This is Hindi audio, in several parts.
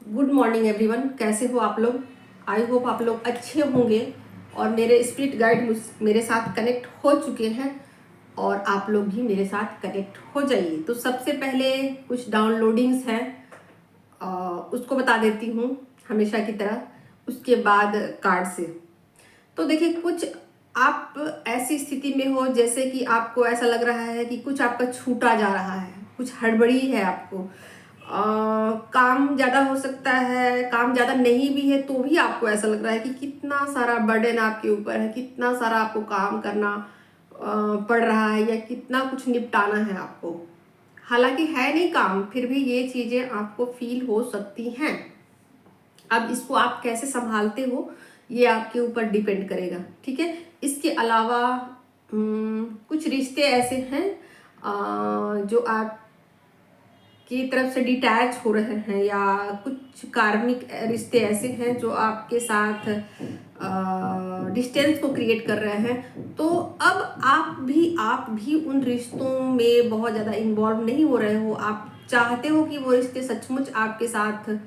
गुड मॉर्निंग एवरीवन, कैसे हो आप लोग। आई होप आप लोग अच्छे होंगे और मेरे स्पिरिट गाइड मेरे साथ कनेक्ट हो चुके हैं और आप लोग भी मेरे साथ कनेक्ट हो जाइए। तो सबसे पहले कुछ डाउनलोडिंग्स हैं, उसको बता देती हूँ हमेशा की तरह, उसके बाद कार्ड से। तो देखिए, कुछ आप ऐसी स्थिति में हो जैसे कि आपको ऐसा लग रहा है कि कुछ आपका छूटा जा रहा है, कुछ हड़बड़ी है आपको। काम ज़्यादा हो सकता है, काम ज़्यादा नहीं भी है तो भी आपको ऐसा लग रहा है कि कितना सारा बर्डन आपके ऊपर है, कितना सारा आपको काम करना पड़ रहा है या कितना कुछ निपटाना है आपको। हालांकि है नहीं काम, फिर भी ये चीज़ें आपको फील हो सकती हैं। अब इसको आप कैसे संभालते हो ये आपके ऊपर डिपेंड करेगा, ठीक है। इसके अलावा कुछ रिश्ते ऐसे हैं जो आप की तरफ से डिटैच हो रहे हैं, या कुछ कार्मिक रिश्ते ऐसे हैं जो आपके साथ डिस्टेंस को क्रिएट कर रहे हैं। तो अब आप भी उन रिश्तों में बहुत ज़्यादा इन्वॉल्व नहीं हो रहे हो। आप चाहते हो कि वो रिश्ते सचमुच आपके साथ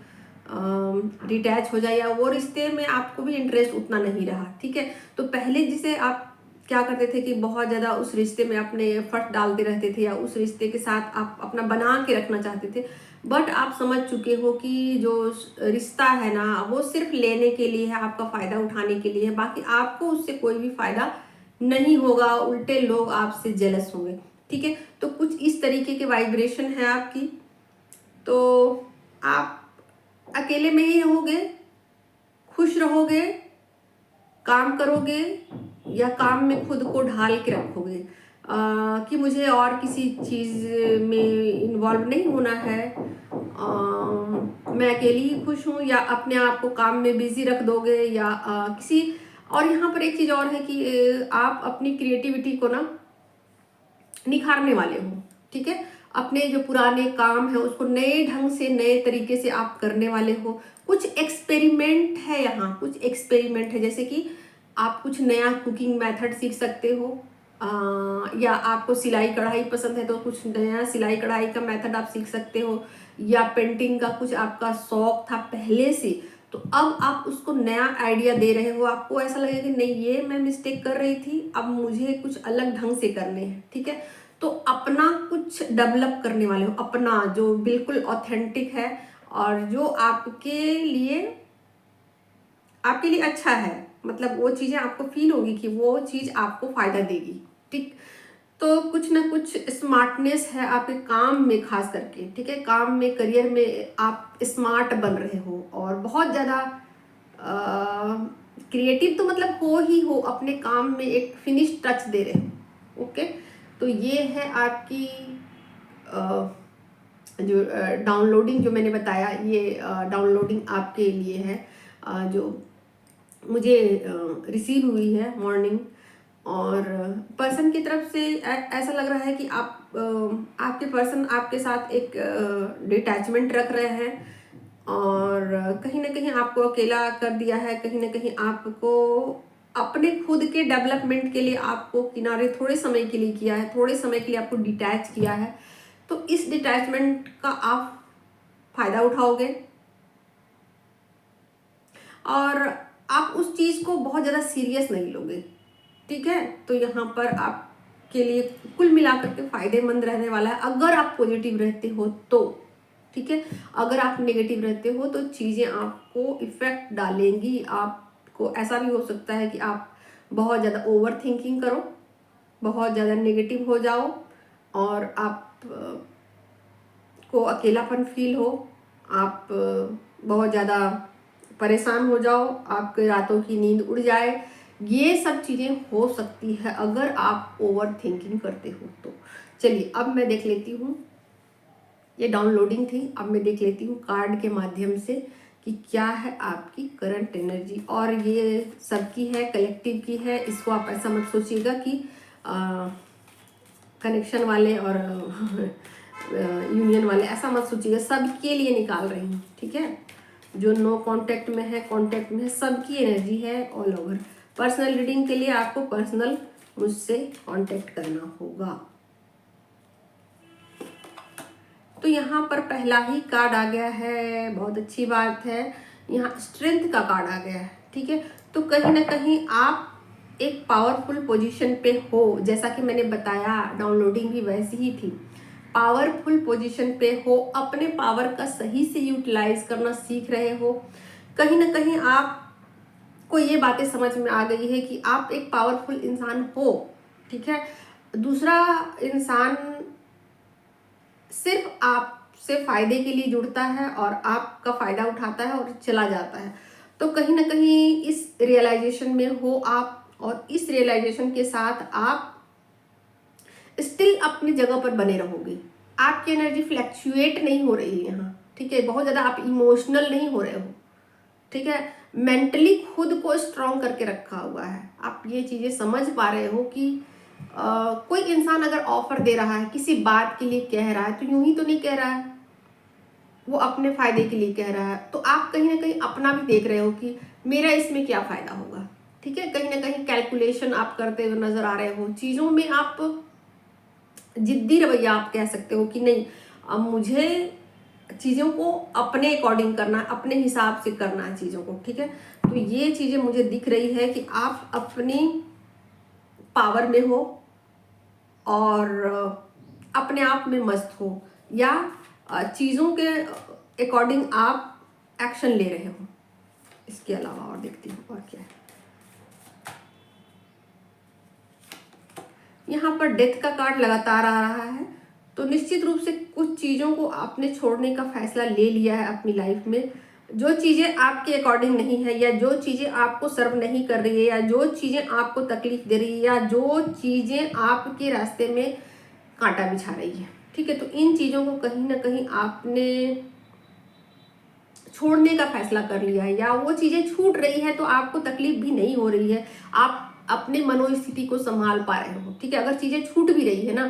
डिटैच हो जाए, या वो रिश्ते में आपको भी इंटरेस्ट उतना नहीं रहा, ठीक है। तो पहले जिसे आप क्या करते थे कि बहुत ज़्यादा उस रिश्ते में अपने एफर्ट डालते रहते थे, या उस रिश्ते के साथ आप अपना बना के रखना चाहते थे, बट आप समझ चुके हो कि जो रिश्ता है ना, वो सिर्फ लेने के लिए है, आपका फ़ायदा उठाने के लिए है। बाकी आपको उससे कोई भी फ़ायदा नहीं होगा, उल्टे लोग आपसे जेलस होंगे, ठीक है। तो कुछ इस तरीके के वाइब्रेशन है आपकी। तो आप अकेले में ही रहोगे, खुश रहोगे, काम करोगे, या काम में खुद को ढाल के रखोगे कि मुझे और किसी चीज़ में इन्वॉल्व नहीं होना है, मैं अकेली ही खुश हूँ, या अपने आप को काम में बिजी रख दोगे, या किसी। और यहाँ पर एक चीज़ और है कि आप अपनी क्रिएटिविटी को ना निखारने वाले हो, ठीक है। अपने जो पुराने काम है उसको नए ढंग से, नए तरीके से आप करने वाले हो। कुछ एक्सपेरिमेंट है यहाँ, कुछ एक्सपेरिमेंट है, जैसे कि आप कुछ नया कुकिंग मेथड सीख सकते हो, या आपको सिलाई कढ़ाई पसंद है तो कुछ नया सिलाई कढ़ाई का मेथड आप सीख सकते हो, या पेंटिंग का कुछ आपका शौक था पहले से, तो अब आप उसको नया आइडिया दे रहे हो। आपको ऐसा लगेगा कि नहीं, ये मैं मिस्टेक कर रही थी, अब मुझे कुछ अलग ढंग से करने हैं, ठीक है। तो अपना कुछ डेवलप करने वाले हो, अपना जो बिल्कुल ऑथेंटिक है और जो आपके लिए अच्छा है, मतलब वो चीज़ें आपको फील होगी कि वो चीज़ आपको फायदा देगी, ठीक। तो कुछ ना कुछ स्मार्टनेस है आपके काम में, खास करके, ठीक है। काम में, करियर में आप स्मार्ट बन रहे हो और बहुत ज़्यादा क्रिएटिव तो मतलब हो ही हो, अपने काम में एक फिनिश टच दे रहे हो, ओके। तो ये है आपकी जो डाउनलोडिंग जो मैंने बताया, ये डाउनलोडिंग आपके लिए है, जो मुझे रिसीव हुई है मॉर्निंग। और पर्सन की तरफ से ऐसा लग रहा है कि आपके पर्सन आपके साथ एक डिटैचमेंट रख रहे हैं, और कहीं ना कहीं आपको अकेला कर दिया है, कहीं ना कहीं आपको अपने खुद के डेवलपमेंट के लिए आपको किनारे थोड़े समय के लिए किया है, थोड़े समय के लिए आपको डिटैच किया है। तो इस डिटैचमेंट का आप फायदा उठाओगे, और आप उस चीज़ को बहुत ज़्यादा सीरियस नहीं लोगे, ठीक है। तो यहाँ पर आपके लिए कुल मिलाकर के फायदेमंद रहने वाला है, अगर आप पॉजिटिव रहते हो तो, ठीक है। अगर आप नेगेटिव रहते हो तो चीज़ें आपको इफेक्ट डालेंगी। आपको ऐसा भी हो सकता है कि आप बहुत ज़्यादा ओवर थिंकिंग करो, बहुत ज़्यादा नेगेटिव हो जाओ, और आप को अकेलापन फील हो, आप बहुत ज़्यादा परेशान हो जाओ, आपके रातों की नींद उड़ जाए। ये सब चीज़ें हो सकती है अगर आप ओवर थिंकिंग करते हो तो। चलिए, अब मैं देख लेती हूँ, ये डाउनलोडिंग थी, अब मैं देख लेती हूँ कार्ड के माध्यम से कि क्या है आपकी करंट एनर्जी। और ये सबकी है, कलेक्टिव की है, इसको आप ऐसा मत सोचिएगा कि कनेक्शन वाले और यूनियन वाले, ऐसा मत सोचिएगा। सबके लिए निकाल रही हूँ, ठीक है। जो नो कांटेक्ट में है, कांटेक्ट में है, सबकी एनर्जी है ऑल ओवर। पर्सनल रीडिंग के लिए आपको पर्सनल मुझसे कांटेक्ट करना होगा। तो यहाँ पर पहला ही कार्ड आ गया है, बहुत अच्छी बात है। यहाँ स्ट्रेंथ का कार्ड आ गया है, ठीक है। तो कहीं ना कहीं आप एक पावरफुल पोजीशन पे हो, जैसा कि मैंने बताया डाउनलोडिंग भी वैसी ही थी। पावरफुल पोजीशन पे हो, अपने पावर का सही से यूटिलाइज करना सीख रहे हो। कहीं ना कहीं आपको ये बातें समझ में आ गई है कि आप एक पावरफुल इंसान हो, ठीक है। दूसरा इंसान सिर्फ आपसे फायदे के लिए जुड़ता है और आपका फायदा उठाता है और चला जाता है। तो कहीं ना कहीं इस रियलाइजेशन में हो आप, और इस रियलाइजेशन के साथ आप स्टिल अपनी जगह पर बने रहोगे। आपकी एनर्जी फ्लैक्चुएट नहीं हो रही है यहाँ, ठीक है। बहुत ज़्यादा आप इमोशनल नहीं हो रहे हो, ठीक है। मेंटली खुद को स्ट्रॉन्ग करके रखा हुआ है। आप ये चीज़ें समझ पा रहे हो कि कोई इंसान अगर ऑफर दे रहा है, किसी बात के लिए कह रहा है, तो यूं ही तो नहीं कह रहा है, वो अपने फायदे के लिए कह रहा है। तो आप कहीं ना कहीं अपना भी देख रहे हो कि मेरा इसमें क्या फायदा होगा, ठीक है। कहीं ना कहीं कैलकुलेशन आप करते हुए नजर आ रहे हो। चीज़ों में आप जिद्दी रवैया आप कह सकते हो कि नहीं, अब मुझे चीज़ों को अपने अकॉर्डिंग करना है, अपने हिसाब से करना है चीज़ों को, ठीक है। तो ये चीज़ें मुझे दिख रही है कि आप अपनी पावर में हो और अपने आप में मस्त हो, या चीज़ों के अकॉर्डिंग आप एक्शन ले रहे हो। इसके अलावा और देखती हूँ और क्या है। यहाँ पर डेथ का कार्ड लगातार आ रहा है, तो निश्चित रूप से कुछ चीज़ों को आपने छोड़ने का फैसला ले लिया है अपनी लाइफ में। जो चीज़ें आपके अकॉर्डिंग नहीं है, या जो चीज़ें आपको सर्व नहीं कर रही है, या जो चीज़ें आपको तकलीफ दे रही है, या जो चीज़ें आपके रास्ते में कांटा बिछा रही है, ठीक है। तो इन चीज़ों को कहीं ना कहीं आपने छोड़ने का फैसला कर लिया है, या वो चीज़ें छूट रही है तो आपको तकलीफ भी नहीं हो रही है। आप अपने मनोस्थिति को संभाल पा रहे हो, ठीक है। अगर चीज़ें छूट भी रही है ना,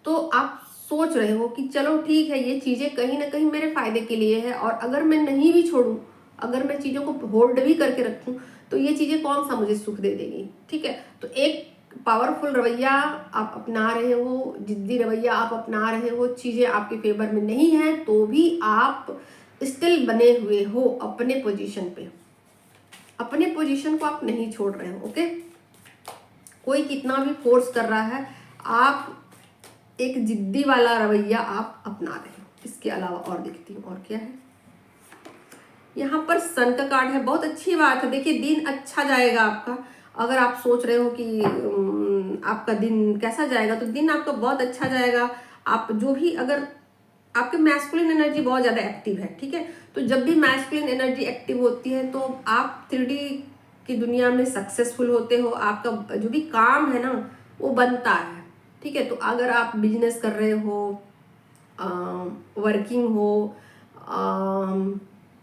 तो आप सोच रहे हो कि चलो ठीक है, ये चीज़ें कहीं ना कहीं मेरे फायदे के लिए है, और अगर मैं नहीं भी छोड़ूं, अगर मैं चीज़ों को होल्ड भी करके रखूं, तो ये चीज़ें कौन सा मुझे सुख दे देगी, ठीक है। तो एक पावरफुल रवैया आप अपना रहे हो, जिद्दी रवैया आप अपना रहे हो। चीज़ें आपके फेवर में नहीं है तो भी आप स्टिल बने हुए हो अपने पोजीशन पे, अपने पोजीशन को आप नहीं छोड़ रहे हो, ओके। कोई कितना भी फोर्स कर रहा है, आप एक जिद्दी वाला रवैया आप अपना रहे हो। इसके अलावा और देखती हूँ और क्या है। यहाँ पर सन का कार्ड है, बहुत अच्छी बात है। देखिए दिन अच्छा जाएगा आपका। अगर आप सोच रहे हो कि आपका दिन कैसा जाएगा, तो दिन आपका बहुत अच्छा जाएगा। आप जो भी, अगर आपके मैस्कुलिन एनर्जी बहुत ज़्यादा एक्टिव है, ठीक है। तो जब भी मैस्कुलिन एनर्जी एक्टिव होती है तो आप 3D की दुनिया में सक्सेसफुल होते हो। आपका जो भी काम है ना, वो बनता है, ठीक है। तो अगर आप बिजनेस कर रहे हो, वर्किंग हो,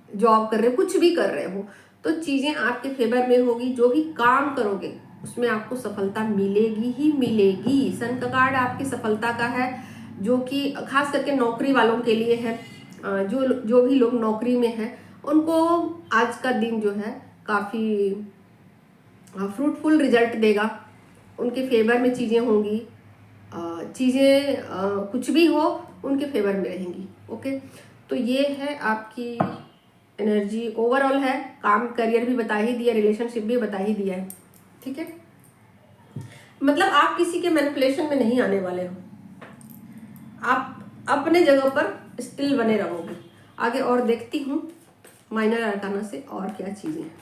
जॉब कर रहे हो, कुछ भी कर रहे हो, तो चीज़ें आपके फेवर में होगी। जो भी काम करोगे उसमें आपको सफलता मिलेगी ही मिलेगी। सन का कार्ड आपकी सफलता का है, जो कि खास करके नौकरी वालों के लिए है। जो भी लोग नौकरी में हैं, उनको आज का दिन जो है काफ़ी फ्रूटफुल रिजल्ट देगा। उनके फेवर में चीज़ें होंगी, चीज़ें कुछ भी हो उनके फेवर में रहेंगी, ओके। तो ये है आपकी एनर्जी ओवरऑल है। काम करियर भी बता ही दिया, रिलेशनशिप भी बता ही दिया है, ठीक है। मतलब आप किसी के मैनिपुलेशन में नहीं आने वाले हो, आप अपने जगह पर स्टिल बने रहोगे। आगे और देखती हूँ माइनर अरकाना से और क्या चीज़ें हैं।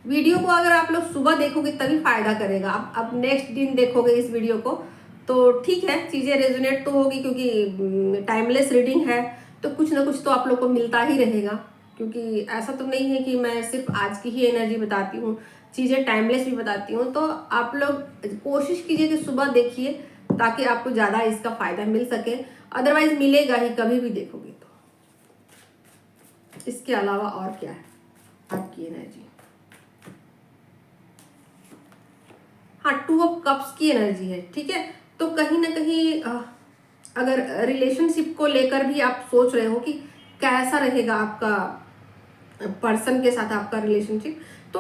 वीडियो को अगर आप लोग सुबह देखोगे तभी फायदा करेगा। अब नेक्स्ट दिन देखोगे इस वीडियो को तो ठीक है, चीज़ें रेजोनेट तो होगी, क्योंकि टाइमलेस रीडिंग है तो कुछ ना कुछ तो आप लोग को मिलता ही रहेगा। क्योंकि ऐसा तो नहीं है कि मैं सिर्फ आज की ही एनर्जी बताती हूँ, चीज़ें टाइमलेस भी बताती हूँ। तो आप लोग कोशिश कीजिए कि सुबह देखिए, ताकि आपको ज़्यादा इसका फायदा मिल सके। अदरवाइज मिलेगा ही कभी भी देखोगे तो। इसके अलावा और क्या है आपकी एनर्जी। हाँ, 2 ऑफ कप्स की एनर्जी है, ठीक है। तो कहीं ना कहीं अगर रिलेशनशिप को लेकर भी आप सोच रहे हो कि कैसा रहेगा आपका पर्सन के साथ आपका रिलेशनशिप, तो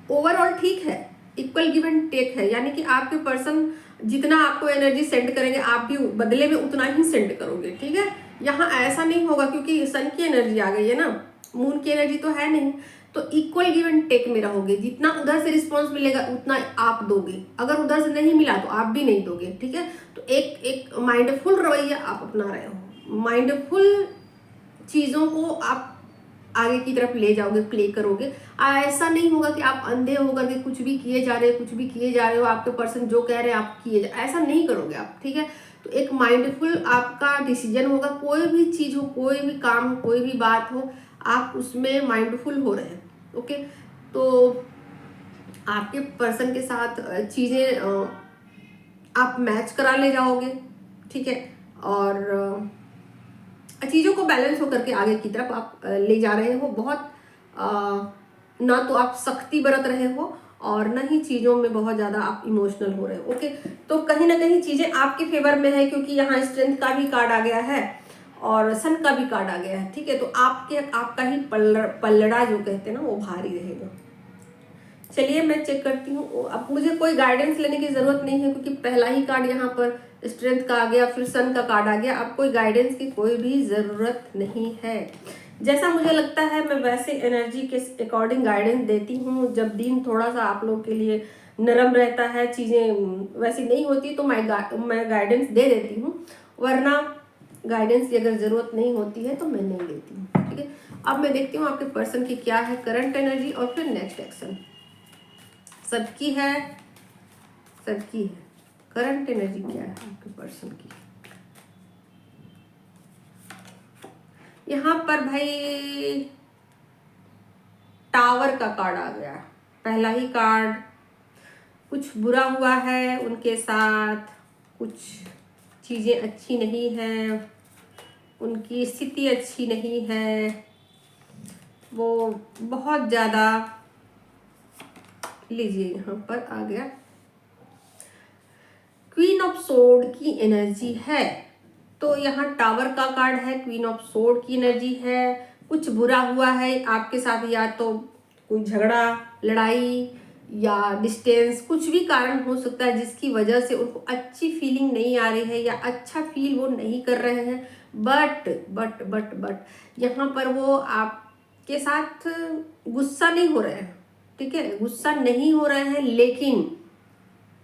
ओवरऑल ठीक है, इक्वल गिव एंड टेक है। यानी कि आपके पर्सन जितना आपको एनर्जी सेंड करेंगे आप भी बदले में उतना ही सेंड करोगे, ठीक है। यहाँ ऐसा नहीं होगा क्योंकि सन की एनर्जी आ गई है ना, मून की एनर्जी तो है नहीं, तो इक्वल गिव एंड टेक में रहोगे। जितना उधर से रिस्पॉन्स मिलेगा उतना आप दोगे, अगर उधर से नहीं मिला तो आप भी नहीं दोगे, ठीक है। तो एक माइंडफुल रवैया आप अपना रहे हो, माइंडफुल चीज़ों को आप आगे की तरफ ले जाओगे, प्ले करोगे। ऐसा नहीं होगा कि आप अंधे होकर के कुछ भी किए जा रहे हो, कुछ भी किए जा रहे हो, आपके पर्सन जो कह रहे हैं आप किए ऐसा नहीं करोगे आप, ठीक है। तो एक माइंडफुल आपका डिसीजन होगा, कोई भी चीज़ हो, कोई भी काम हो, कोई भी बात हो, आप उसमें माइंडफुल हो रहे हैं, ओके। तो आपके पर्सन के साथ चीज़ें आप मैच करा ले जाओगे, ठीक है। और चीज़ों को बैलेंस होकर के आगे की तरफ आप ले जा रहे हो। बहुत ना तो आप सख्ती बरत रहे हो और ना ही चीज़ों में बहुत ज़्यादा आप इमोशनल हो रहे हो, ओके। तो कहीं ना कहीं चीज़ें आपके फेवर में है क्योंकि यहाँ स्ट्रेंथ का भी कार्ड आ गया है और सन का भी कार्ड आ गया है, ठीक है। तो आपका ही पल्लड़ा जो कहते हैं ना वो भारी रहेगा। चलिए मैं चेक करती हूँ। अब मुझे कोई गाइडेंस लेने की ज़रूरत नहीं है क्योंकि पहला ही कार्ड यहाँ पर स्ट्रेंथ का आ गया, फिर सन का कार्ड आ गया। अब कोई गाइडेंस की कोई भी ज़रूरत नहीं है। जैसा मुझे लगता है मैं वैसे एनर्जी के अकॉर्डिंग गाइडेंस देती हूँ। जब दिन थोड़ा सा आप लोग के लिए नरम रहता है, चीज़ें वैसी नहीं होती तो मैं गाइडेंस दे देती हूँ, वरना गाइडेंस की अगर ज़रूरत नहीं होती है तो मैं नहीं देती हूँ, ठीक है। अब मैं देखती हूँ आपके पर्सन की क्या है करंट एनर्जी और फिर नेक्स्ट एक्शन। सबकी है करंट एनर्जी क्या है आपके पर्सन की। यहाँ पर भाई टावर का कार्ड आ गया, पहला ही कार्ड। कुछ बुरा हुआ है उनके साथ, कुछ चीज़ें अच्छी नहीं हैं, उनकी स्थिति अच्छी नहीं है, वो बहुत ज़्यादा। लीजिए यहाँ पर आ गया क्वीन ऑफ सोर्ड की एनर्जी है। तो यहाँ टावर का कार्ड है, क्वीन ऑफ सोर्ड की एनर्जी है। कुछ बुरा हुआ है आपके साथ, या तो कोई झगड़ा, लड़ाई या डिस्टेंस, कुछ भी कारण हो सकता है जिसकी वजह से उनको अच्छी फीलिंग नहीं आ रही है या अच्छा फील वो नहीं कर रहे हैं। बट यहाँ पर वो आपके साथ गुस्सा नहीं हो रहे हैं, ठीक है, गुस्सा नहीं हो रहे हैं, लेकिन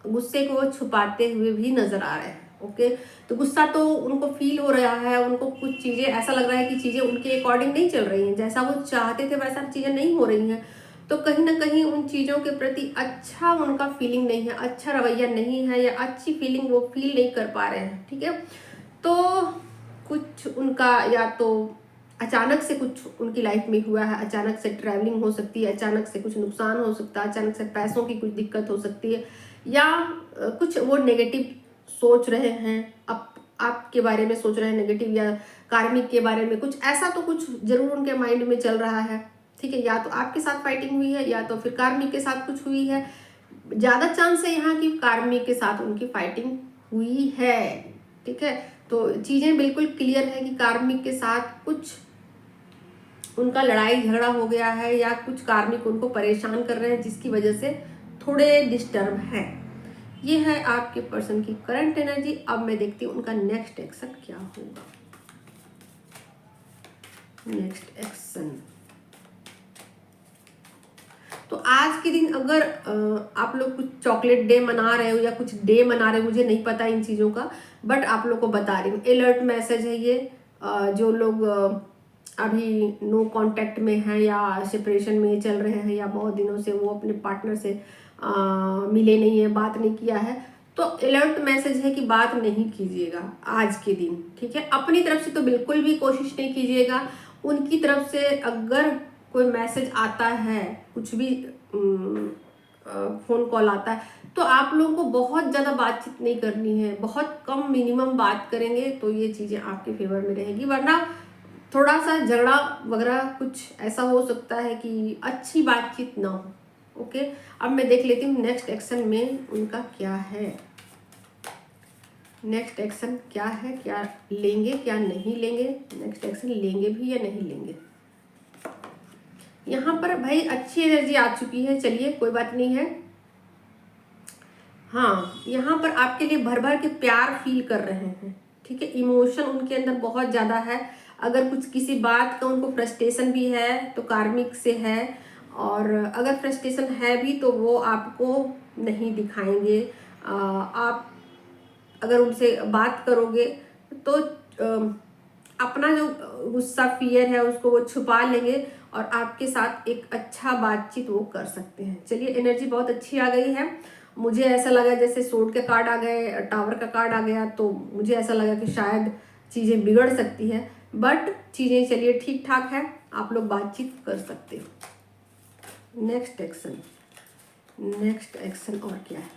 गुस्से को वो छुपाते हुए भी नजर आ रहे हैं, ओके। तो गुस्सा तो उनको फील हो रहा है, उनको कुछ चीज़ें ऐसा लग रहा है कि चीज़ें उनके अकॉर्डिंग नहीं चल रही हैं, जैसा वो चाहते थे वैसा चीज़ें नहीं हो रही हैं। तो कहीं ना कहीं उन चीज़ों के प्रति अच्छा उनका फीलिंग नहीं है, अच्छा रवैया नहीं है, या अच्छी फीलिंग वो फील नहीं कर पा रहे हैं, ठीक है। तो कुछ उनका या तो अचानक से कुछ उनकी लाइफ में हुआ है, अचानक से ट्रैवलिंग हो सकती है, अचानक से कुछ नुकसान हो सकता है, अचानक से पैसों की कुछ दिक्कत हो सकती है, या कुछ वो नेगेटिव सोच रहे हैं, आपके बारे में सोच रहे हैं नेगेटिव, या कार्मिक के बारे में कुछ ऐसा तो कुछ जरूर उनके माइंड में चल रहा है, ठीक है। या तो आपके साथ फाइटिंग हुई है या तो फिर कार्मिक के साथ कुछ हुई है। ज़्यादा चांस है यहाँ की कार्मिक के साथ उनकी फाइटिंग हुई है, ठीक है। तो चीज़ें बिल्कुल क्लियर है कि कार्मिक के साथ कुछ उनका लड़ाई झगड़ा हो गया है, या कुछ कार्मिक उनको परेशान कर रहे हैं जिसकी वजह से थोड़े डिस्टर्ब हैं। ये है आपके पर्सन की करंट एनर्जी। अब मैं देखती हूँ उनका नेक्स्ट एक्शन क्या होगा। नेक्स्ट एक्शन, तो आज के दिन अगर आप लोग कुछ चॉकलेट डे मना रहे हो या कुछ डे मना रहे हो, मुझे नहीं पता इन चीज़ों का, बट आप लोग को बता रही हूँ, अलर्ट मैसेज है ये। जो लोग अभी नो कांटेक्ट में हैं या सेपरेशन में चल रहे हैं, या बहुत दिनों से वो अपने पार्टनर से मिले नहीं है, बात नहीं किया है, तो अलर्ट मैसेज है कि बात नहीं कीजिएगा आज के दिन, ठीक है। अपनी तरफ से तो बिल्कुल भी कोशिश नहीं कीजिएगा। उनकी तरफ से अगर कोई मैसेज आता है, कुछ भी फ़ोन कॉल आता है, तो आप लोगों को बहुत ज़्यादा बातचीत नहीं करनी है, बहुत कम मिनिमम बात करेंगे तो ये चीज़ें आपके फेवर में रहेगी। वरना थोड़ा सा झगड़ा वगैरह कुछ ऐसा हो सकता है कि अच्छी बातचीत ना हो, ओके। अब मैं देख लेती हूँ नेक्स्ट एक्शन में उनका क्या है। नेक्स्ट एक्शन क्या है, क्या लेंगे क्या नहीं लेंगे, नेक्स्ट एक्शन लेंगे भी या नहीं लेंगे। यहाँ पर भाई अच्छी एनर्जी आ चुकी है, चलिए कोई बात नहीं है। हाँ, यहाँ पर आपके लिए भर भर के प्यार फील कर रहे हैं, ठीक है। इमोशन उनके अंदर बहुत ज़्यादा है। अगर कुछ किसी बात का उनको फ्रस्ट्रेशन भी है तो कार्मिक से है, और अगर फ्रस्ट्रेशन है भी तो वो आपको नहीं दिखाएंगे। आप अगर उनसे बात करोगे तो अपना जो गुस्सा फियर है उसको वो छुपा लेंगे और आपके साथ एक अच्छा बातचीत वो कर सकते हैं। चलिए, एनर्जी बहुत अच्छी आ गई है। मुझे ऐसा लगा जैसे सोर्ड के कार्ड आ गए, टावर का कार्ड आ गया, तो मुझे ऐसा लगा कि शायद चीज़ें बिगड़ सकती है, बट चीज़ें चलिए ठीक ठाक है, आप लोग बातचीत कर सकते हो। नेक्स्ट एक्शन और क्या है?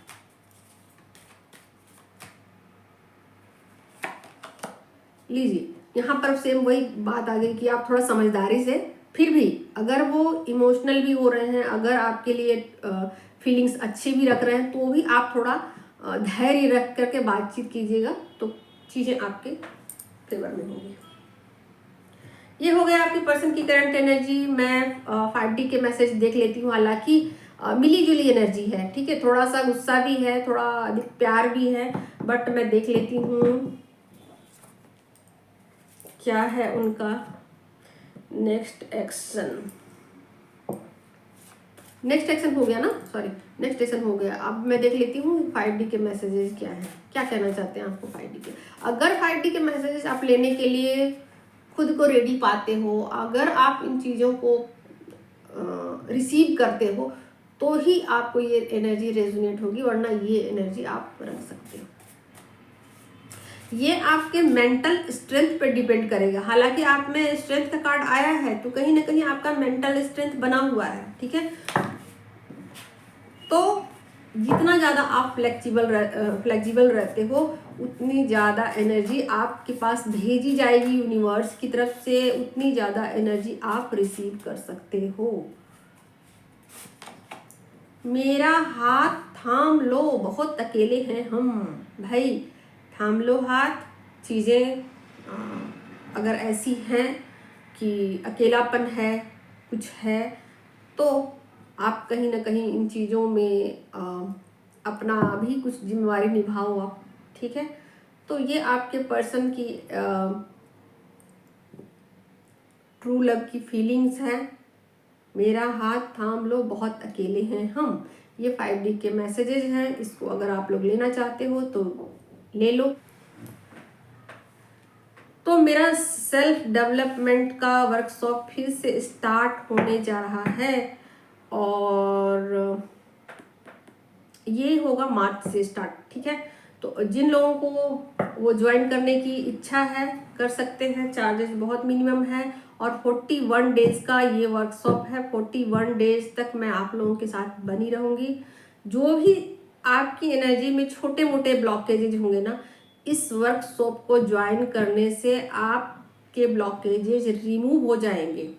लीजिए, यहाँ पर सेम वही बात आ गई कि आप थोड़ा समझदारी से, फिर भी अगर वो इमोशनल भी हो रहे हैं, अगर आपके लिए फीलिंग्स अच्छी भी रख रहे हैं, तो भी आप थोड़ा धैर्य रख करके बातचीत कीजिएगा, तो चीज़ें आपके फेवर में होंगी। ये हो गया आपकी पर्सन की करंट एनर्जी। मैं 5D के मैसेज देख लेती हूँ। हालांकि मिली जुली एनर्जी है, ठीक है, थोड़ा सा गुस्सा भी है, थोड़ा अधिक प्यार भी है, बट मैं देख लेती हूँ क्या है उनका नेक्स्ट एक्शन हो गया ना, सॉरी, नेक्स्ट एक्शन हो गया। अब मैं देख लेती हूँ 5D के मैसेजेस क्या है, क्या कहना चाहते हैं आपको 5D के। अगर 5D के मैसेजेस आप लेने के लिए खुद को रेडी पाते हो, अगर आप इन चीज़ों को रिसीव करते हो, तो ही आपको ये एनर्जी रेजोनेट होगी, वरना ये एनर्जी आप रख सकते हो। ये आपके मेंटल स्ट्रेंथ पे डिपेंड करेगा। हालांकि आप में स्ट्रेंथ का कार्ड आया है, तो कहीं ना कहीं आपका मेंटल स्ट्रेंथ बना हुआ है, ठीक है। तो जितना ज़्यादा आप फ्लेक्सिबल रहते हो, उतनी ज़्यादा एनर्जी आपके पास भेजी जाएगी यूनिवर्स की तरफ से, उतनी ज़्यादा एनर्जी आप रिसीव कर सकते हो। मेरा हाथ थाम लो, बहुत अकेले हैं हम। भाई, थाम लो हाथ। चीज़ें अगर ऐसी हैं कि अकेलापन है, कुछ है, तो आप कहीं ना कहीं इन चीज़ों में अपना भी कुछ जिम्मेवारी निभाओ आप, ठीक है। तो ये आपके पर्सन की ट्रू लव की फीलिंग्स हैं। मेरा हाथ थाम लो, बहुत अकेले हैं हम। ये 5D के मैसेजेस हैं। इसको अगर आप लोग लेना चाहते हो तो ले लो। तो मेरा सेल्फ डेवलपमेंट का वर्कशॉप फिर से स्टार्ट होने जा रहा है, और ये होगा मार्च से स्टार्ट, ठीक है। तो जिन लोगों को वो ज्वाइन करने की इच्छा है कर सकते हैं। चार्जेस बहुत मिनिमम है, और 41 डेज का ये वर्कशॉप है। 41 डेज तक मैं आप लोगों के साथ बनी रहूँगी। जो भी आपकी एनर्जी में छोटे मोटे ब्लॉकेजेज होंगे ना, इस वर्कशॉप को ज्वाइन करने से आपके ब्लॉकेजेज रिमूव हो जाएंगे।